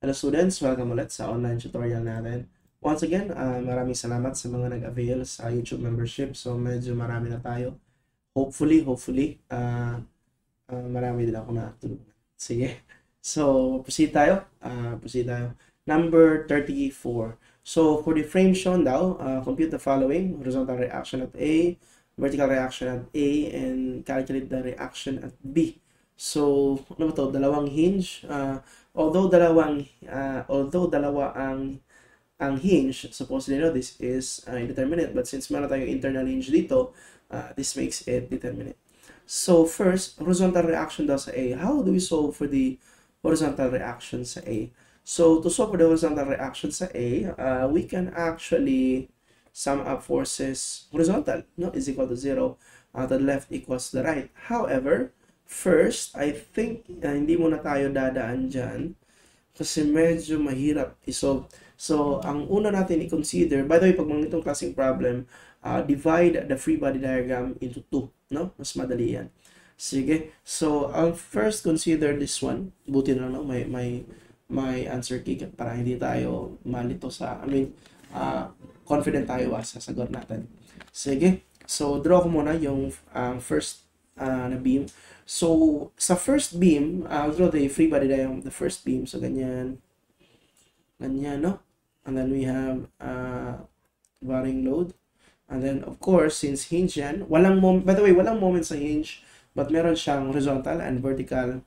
Hello students, welcome ulit sa online tutorial natin. Once again, maraming salamat sa mga nag-avail sa YouTube membership. So medyo marami na tayo. Hopefully, marami din ako natulungan. Sige. So proceed tayo. Number 34. So for the frame shown daw, compute the following: horizontal reaction at A, vertical reaction at A, and calculate the reaction at B. So ano ba to? Dalawang hinge. Although dalawa ang hinge, supposedly this is indeterminate, but since meron tayong internal hinge dito, this makes it determinate. So first, horizontal reaction daw sa A. How do we solve for the horizontal reaction sa A? So to solve for the horizontal reaction sa A, we can actually sum up forces horizontal, no, is equal to 0. The left equals the right. However, first, I think hindi muna tayo dadaan dyan kasi medyo mahirap i-solve. So, ang una natin i-consider, by the way, pag mga itong klaseng problem, divide the free body diagram into 2, no? Mas madali yan. Sige. So, ang first consider this one. Buti na lang, no? May answer key para hindi tayo malito sa, confident tayo sa sagot natin. Sige. So, draw ko muna yung first na beam. So, sa first beam, I'll draw the free body diagram of the first beam. So, ganyan. Ganyan, no? And then we have varying load. And then, of course, since hinge yan, by the way, walang moment sa hinge, but meron siyang horizontal and vertical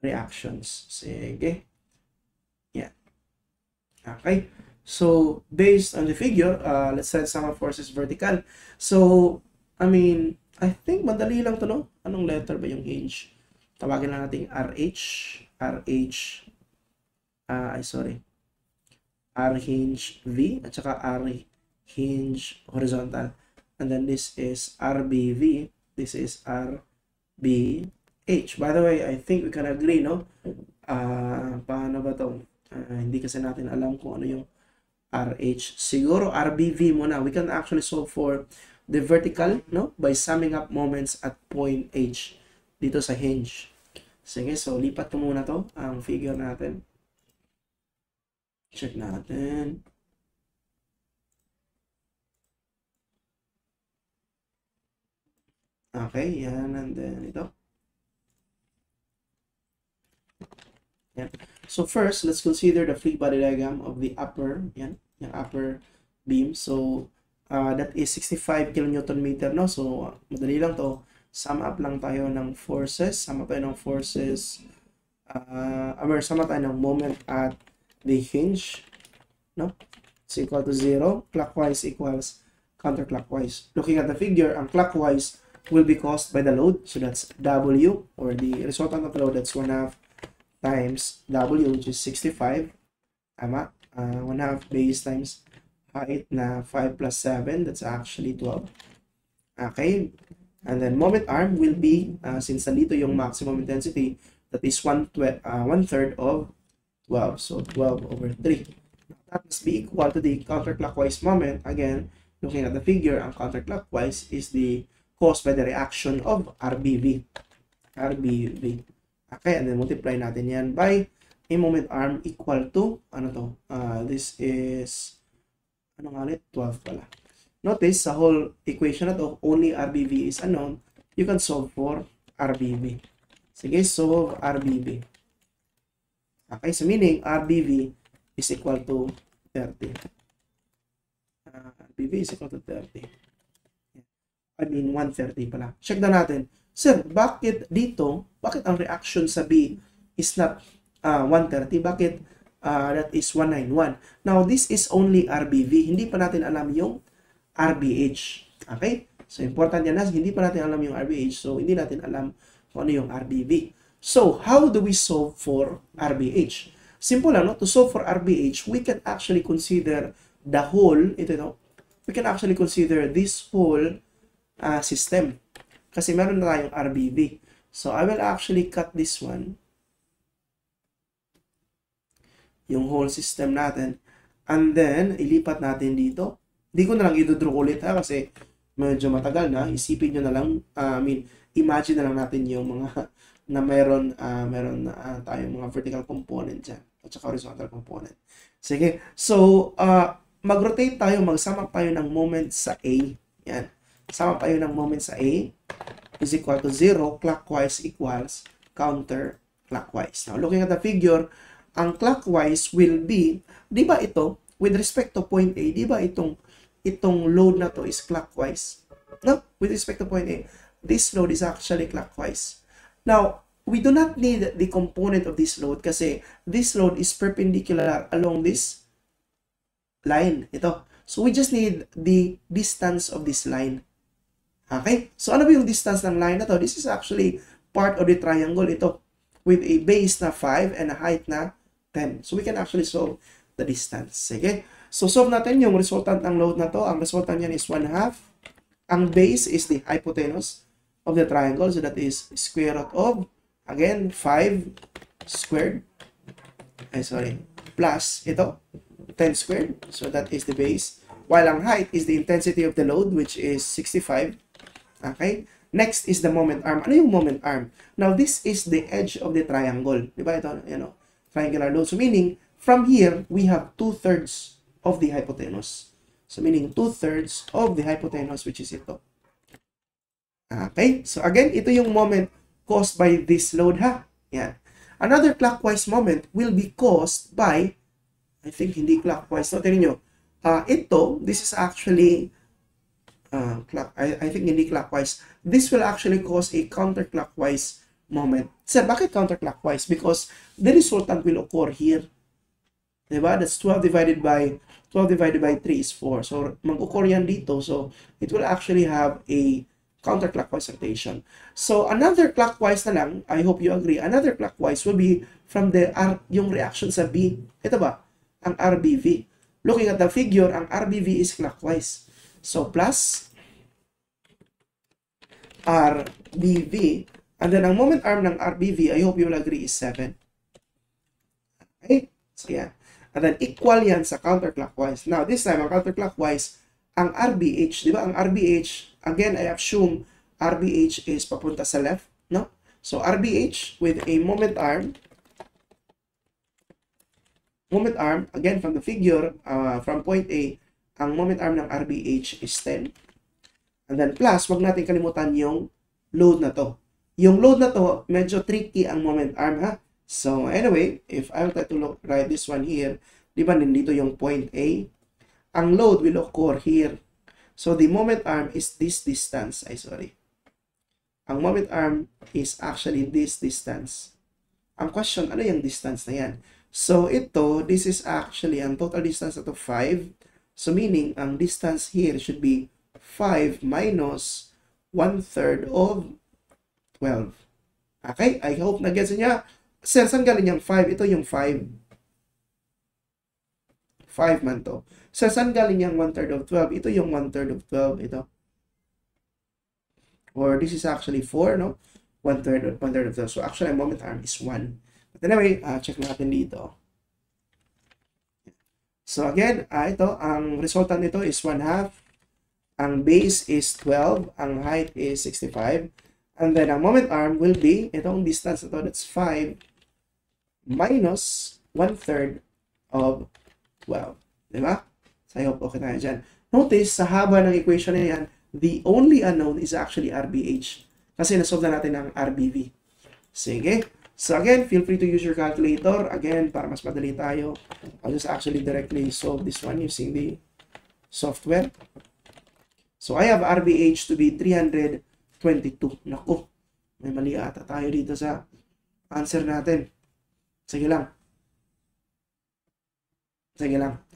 reactions. Sige. Yeah. Okay. So, based on the figure, let's set sum of forces vertical. So, I think madali lang to, no? Anong letter ba yung hinge? Tawagin lang natin RH. R hinge V at saka R hinge horizontal. And then this is RBV. This is RBH. By the way, I think we can agree, no? Paano ba to? Hindi kasi natin alam kung ano yung RH. Siguro RBV muna. We can actually solve for the vertical, no, by summing up moments at point H dito sa hinge. Sige, so lipat ko muna to, ang figure natin. Check natin. Okay, yan, and then ito. Yan. So first, let's consider the free body diagram of the upper, yan, yung upper beam. So that is 65 kN/meter, no? So, madali lang to. Sum up lang tayo ng forces. Sum up tayo ng forces. Sum up tayo ng moment at the hinge, no? It's equal to 0. Clockwise equals counterclockwise. Looking at the figure, ang clockwise will be caused by the load. So, that's W, or the resultant of the load. That's 1/2 times W, which is 65. Tama? 1/2 base times height na 5 plus 7, that's actually 12. Okay, and then moment arm will be, since nandito yung maximum intensity, that is 1/3 of 12, so 12 over 3. That must be equal to the counterclockwise moment. Again, looking at the figure, ang counterclockwise is the caused by the reaction of RBV. Okay, and then multiply natin yan by a moment arm equal to, this is, 12 pala. Notice, sa whole equation na to, only RBV is unknown. You can solve for RBV. Sige, solve RBV. Okay, so meaning, RBV is equal to 30. RBV is equal to 30. 130 pala. Check na natin. Sir, bakit ang reaction sa B is not 130? Bakit that is 191. Now, this is only RBV. Hindi pa natin alam yung RBH. Okay? So, important yan na. Hindi pa natin alam yung RBH. So, hindi natin alam kung ano yung RBV. So, how do we solve for RBH? Simple lang, no? To solve for RBH, we can actually consider the whole, we can actually consider this whole system. Kasi meron na tayong RBV. So, I will actually cut this one, yung whole system natin, and then ilipat natin dito. Hindi ko na lang i-draw ulit kasi medyo matagal na. Isipin nyo na lang, imagine na lang natin yung mga na meron tayong mga vertical component dyan. at saka horizontal component. Sige. So, mag-rotate tayo, magsama tayo ng moment sa A. Yan. Sama tayo ng moment sa A is equal to 0, clockwise equals counterclockwise. Now, looking at the figure, ang clockwise will be, di ba ito, with respect to point A, di ba itong load na to is clockwise? No? With respect to point A, this load is actually clockwise. Now, we do not need the component of this load kasi this load is perpendicular along this line. Ito. So, we just need the distance of this line. Okay? So, ano ba yung distance ng line na to? This is actually part of the triangle. Ito. With a base na 5 and a height na 10. So, we can actually solve the distance. Okay? So, solve natin yung resultant ng load na to. Ang resultant niyan is 1/2. Ang base is the hypotenuse of the triangle. So, that is square root of, again, 5 squared. Plus ito, 10 squared. So, that is the base. While ang height is the intensity of the load, which is 65. Okay? Next is the moment arm. Ano yung moment arm? Now, this is the edge of the triangle. Diba ito, triangular load. So, meaning, from here, we have 2/3 of the hypotenuse. So, meaning 2/3 of the hypotenuse, which is ito. Okay? So, again, ito yung moment caused by this load, ha? Yan. Another clockwise moment will be caused by, I think, hindi clockwise. So, tingnan nyo. This is actually, I think hindi clockwise. This will actually cause a counterclockwise moment. Sir, bakit counterclockwise? Because the resultant will occur here. Diba? That's 12 divided by 3 is 4. So, mag-occur yan dito. So, it will actually have a counterclockwise rotation. So, another clockwise na lang, I hope you agree, another clockwise will be from yung reaction sa B. Ito ba? Ang RBV. Looking at the figure, ang RBV is clockwise. So, plus RBV. And then, ang moment arm ng RBV, I hope you will agree, is 7. Okay? So, yan. And then, equal yan sa counterclockwise. Now, this time, ang counterclockwise, ang RBH, di ba? Ang RBH, again, I assume RBH is papunta sa left, no? So, RBH with a moment arm, again, from the figure, from point A, ang moment arm ng RBH is 10. And then, plus, wag natin kalimutan yung load na to. Yung load na to, medyo tricky ang moment arm, ha? So, anyway, if I will try to write this one here, di ba, nandito yung point A, ang load will occur here. So, the moment arm is this distance. Ang moment arm is actually this distance. Ang question, ano yung distance na yan? So, this is actually, ang total distance na to 5. So, meaning, ang distance here should be 5 minus 1/3 of 12. Okay? I hope na-gets niya. Sir, saan galing yung 5? Ito yung 5. 5 man to. Sir, saan galing yung 1/3 of 12? Ito yung 1/3 of 12. Ito. Or this is actually 4, no? 1/3 of 12. So, actually, moment arm is 1. But anyway, check natin dito. So, again, ito, ang resultant nito is 1/2. Ang base is 12. Ang height is 65. And then, ang moment arm will be, itong distance na to, that's 5 minus 1/3 of 12. Diba? So, I hope okay tayo dyan. Notice, sa haba ng equation na yan, the only unknown is actually RBH. Kasi nasolve na natin ang RBV. Sige. So, again, feel free to use your calculator. Again, para mas madali tayo, I'll just actually directly solve this one using the software. So, I have RBH to be 322. Naku, may mali ata tayo dito sa answer natin. Sige lang.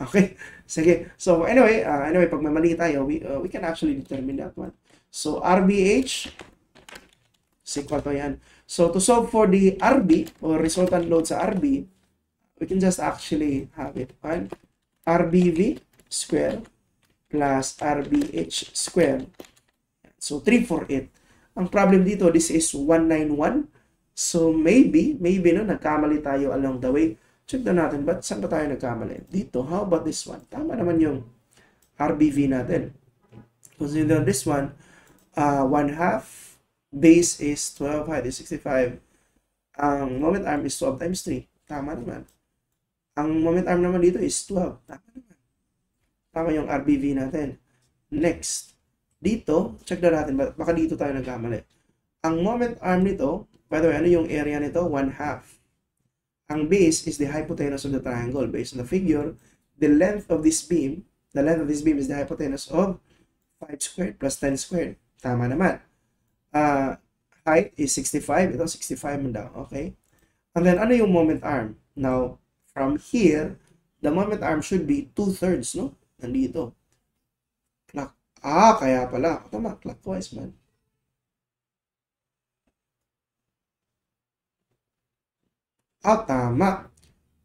Okay. Sige. So, anyway, pag may mali tayo, we can actually determine that one. So, RBH is equal to yan. So, to solve for the RB, or resultant load sa RB, we can just actually have it on RBV square plus RBH square. So, 348. Ang problem dito, this is 191. So, maybe, no, nagkamali tayo along the way. Check na natin, but saan ba tayo nagkamali? Dito, how about this one? Tama naman yung RBV natin. Consider this one, 1/2, base is 12, height is 65. Ang moment arm is 12 times 3. Tama naman. Ang moment arm naman dito is 12. Tama naman. Tama yung RBV natin. Next. Dito, check na natin. Baka dito tayo nagkamali. Ang moment arm nito, by the way, ano yung area nito? 1/2. Ang base is the hypotenuse of the triangle. Based on the figure, the length of this beam is the hypotenuse of 5 squared plus 10 squared. Tama naman. Height is 65. Ito, 65 man daw. Okay? And then, ano yung moment arm? Now, from here, the moment arm should be 2/3, no? Nandito. Kaya pala. Tama, clockwise man. Tama.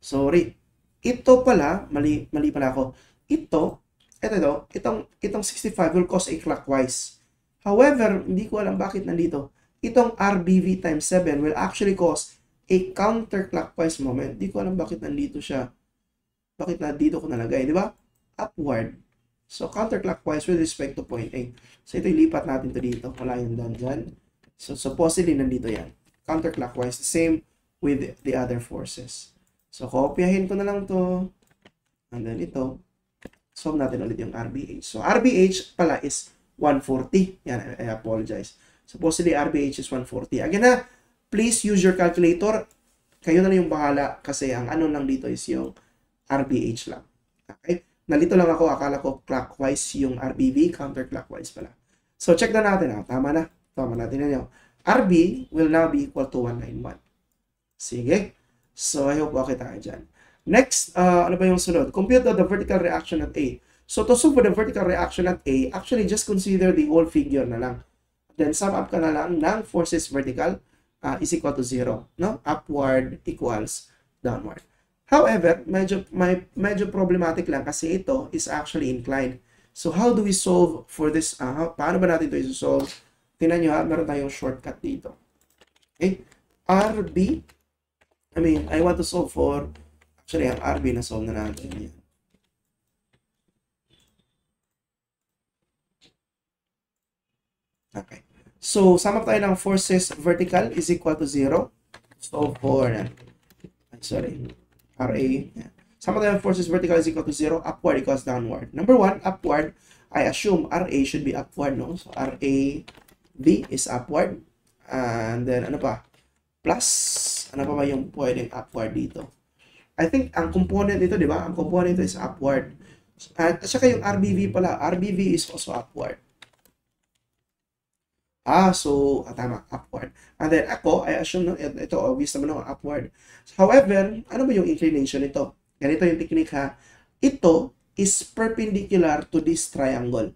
Sorry. Ito pala, mali pala ako. Itong 65 will cause a clockwise. However, hindi ko alam bakit nandito. Itong RBV times 7 will actually cause a counterclockwise moment. Hindi ko alam bakit nandito siya. Bakit nandito ko nalagay, di ba? Upward. So, counterclockwise with respect to point A. So, ito ilipat natin to dito. Wala yung dyan. So, supposedly nandito yan. Counterclockwise. The same with the other forces. So, kopyahin ko na lang to. And then ito. Solve natin ulit yung RBH. So, RBH pala is 140. Yan, I apologize. Supposedly, RBH is 140. Again na, please use your calculator. Kayo na yung bahala kasi ang ano lang dito is yung RBH lang. Okay? Nalito lang ako. Akala ko clockwise yung RBV. Counterclockwise pala. So, check na natin. Tama na. Tama natin na yun. RB will now be equal to 191. Sige. So, I hope okay tayo dyan. Next, ano ba yung sunod? Compute the vertical reaction at A. So, to solve for the vertical reaction at A, actually just consider the whole figure na lang. Then, sum up ka na lang ng forces vertical is equal to 0. No? Upward equals downward. However, medyo problematic lang kasi ito is actually inclined. So, how do we solve for this? Paano ba natin ito i-solve? Tingnan nyo meron tayong shortcut dito. Okay? RB, I want to solve for, actually, ang RB na solve na natin. Yan. Okay. So, sum up tayo ng forces vertical is equal to 0. So, for, RA. Yan. Sum up tayo ng forces vertical is equal to 0. Upward equals downward. Number 1, upward, I assume RA should be upward, no? So, RAV is upward. And then, ano pa? Plus, ano pa ba yung pwedeng upward dito? I think ang component nito, di ba? Ang component nito is upward. At saka yung RBV pala. RBV is also upward. Tama, upward. And then ako, I assume, no, ito, obvious naman ako, upward. However, ano ba yung inclination nito? Ganito yung technique ha. Ito is perpendicular to this triangle.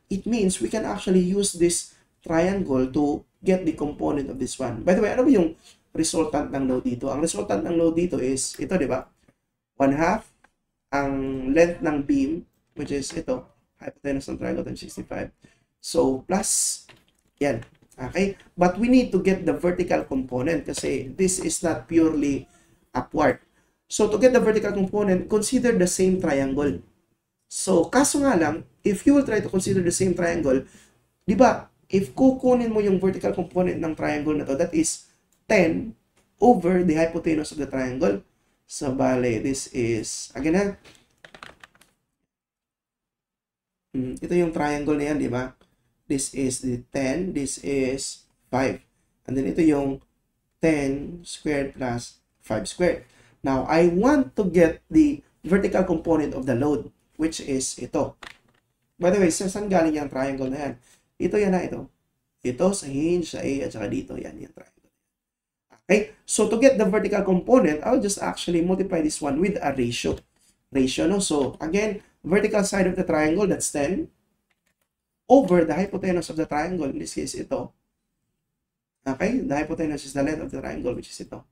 It means we can actually use this triangle to get the component of this one. By the way, ano ba yung resultant ng load dito? Ang resultant ng load dito is ito, di ba? 1/2 ang length ng beam, which is ito, hypotenuse ng triangle times 65. So, plus, yan. Okay? But we need to get the vertical component kasi this is not purely upward. So, to get the vertical component, consider the same triangle. So, kaso nga lang, if you will try to consider the same triangle, di ba, if kukunin mo yung vertical component ng triangle na to, that is 10 over the hypotenuse of the triangle. So, bale, this is, again ha, ito yung triangle na yan, di ba? This is the 10, this is 5. And then ito yung 10 squared plus 5 squared. Now, I want to get the vertical component of the load, which is ito. By the way, saan galing yung triangle na yan? Ito yan na ito. Ito sa hinge, sa A, at saka dito. Yan yung triangle. Okay? So, to get the vertical component, I'll just actually multiply this one with a ratio. No? So, again, vertical side of the triangle, that's 10. Over the hypotenuse of the triangle, in this case, ito. Okay? The hypotenuse is the length of the triangle, which is ito.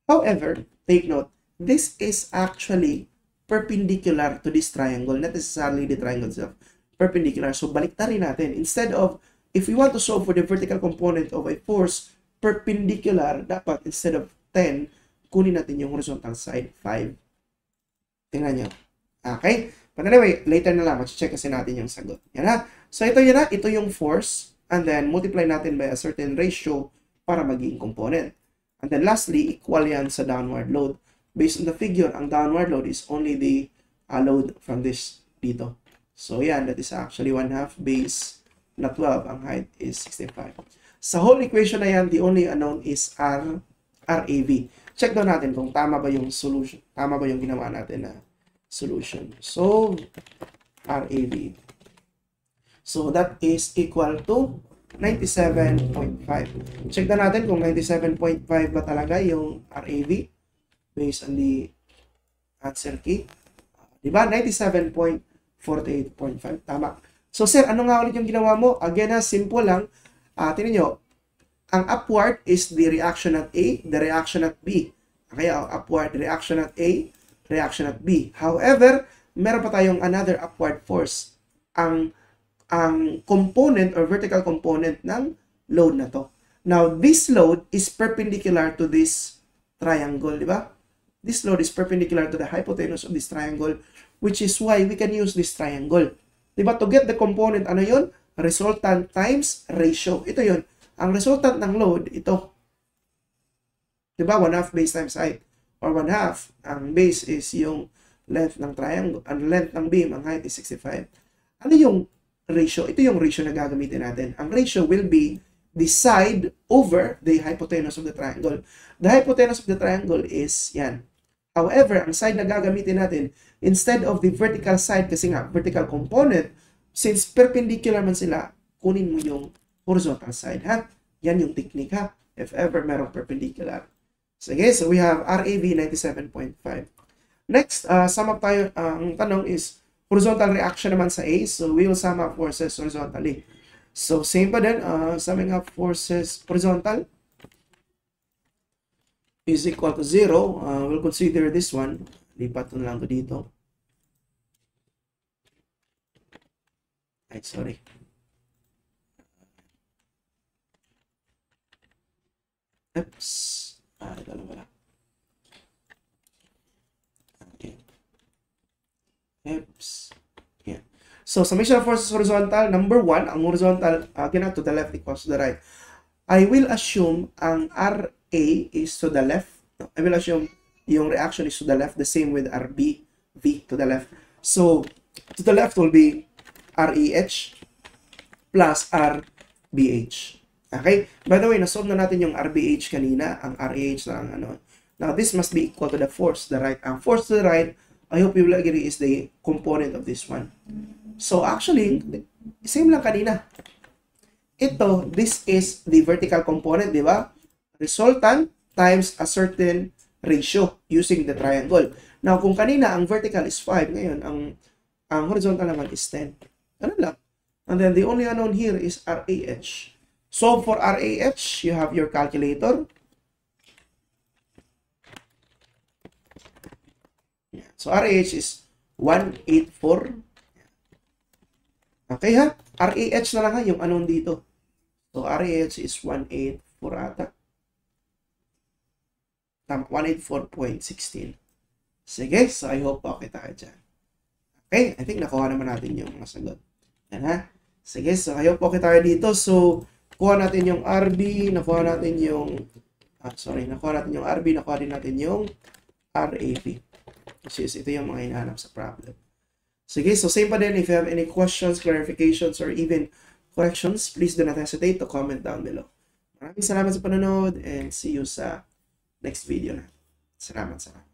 However, take note, this is actually perpendicular to this triangle, not necessarily the triangle itself. Perpendicular. So, baliktarin natin. Instead of, if we want to solve for the vertical component of a force perpendicular, dapat instead of 10, kunin natin yung horizontal side, 5. Tingnan nyo. Okay? But anyway, later na lang, check kasi natin yung sagot. Yan ha. So, ito yun ha. Ito yung force. And then, multiply natin by a certain ratio para maging component. And then, lastly, equal yan sa downward load. based on the figure, ang downward load is only the load from this dito. So, yan, that is actually 1/2 base na 12. Ang height is 65. Sa whole equation na yan, the only unknown is RAV. Check down natin kung tama ba yung solution. Tama ba yung ginawa natin na solution. So, RAV. So, that is equal to 97.5. Check na natin kung 97.5 ba talaga yung RAV based on the answer key. Diba? 97.48.5. Tama. So, sir, ano nga ulit yung ginawa mo? Again, simple lang. Tingnan nyo, ang upward is the reaction at A, the reaction at B. Okay, upward reaction at A, reaction at B. However, meron pa tayong another upward force. Ang component or vertical component ng load na to. Now, this load is perpendicular to this triangle, di ba? This load is perpendicular to the hypotenuse of this triangle, which is why we can use this triangle. Di ba? To get the component, ano yun? Resultant times ratio. Ito yun. Ang resultant ng load, ito. Di ba? 1/2 base times height. Or 1/2. Ang base is yung length ng triangle. Ang length ng beam, ang height is 65. Ano yung ratio? Ito yung ratio na gagamitin natin. Ang ratio will be the side over the hypotenuse of the triangle. The hypotenuse of the triangle is yan. However, ang side na gagamitin natin, instead of the vertical side, kasi nga, vertical component, since perpendicular man sila, kunin mo yung horizontal side, ha? Yan yung technique, ha? If ever merong perpendicular. Sige, so we have RAV 97.5. Next, sum up tayo. Ang tanong is, horizontal reaction naman sa A, so we will sum up forces horizontally. So, same pa din, summing up forces horizontal is equal to 0. We'll consider this one. Lipat na lang to dito. Ay, sorry. Oops. Ito lang pala. Okay. Oops. Yeah. So, summation of forces horizontal. Number 1, ang horizontal, to the left equals to the right. I will assume ang RA is to the left. I will assume yung reaction is to the left. The same with RB, V to the left. So, to the left will be REH plus RBH. Okay? By the way, nasolve na natin yung RBH kanina. Ang REH na ang ano. Now, this must be equal to the force to the right. Ang force to the right, I hope you will agree, is the component of this one. So, actually, same lang kanina. Ito, this is the vertical component, di ba? Resultant times a certain ratio using the triangle. Now, kung kanina ang vertical is 5, ngayon ang horizontal naman is 10. Ano lang? And then the only unknown here is RAH. So for RAH, you have your calculator. Yeah. So RAH is 184. Okay ha? RAH na lang ha, yung unknown dito. So RAH is 184 ata. Tama, 184.16. Sige, so I hope okay tayo dyan. Okay, I think nakuha naman natin yung mga sagot. Yan ha. Sige, so I hope okay tayo dito. So, kuha natin yung RB, nakuha natin yung, nakuha natin yung RB, nakuha din natin yung RAV. Which is, ito yung mga hinahanap sa problem. Sige, so same pa din. If you have any questions, clarifications, or even corrections, please do not hesitate to comment down below. Maraming salamat sa panonood and see you sa next video na. Salamat.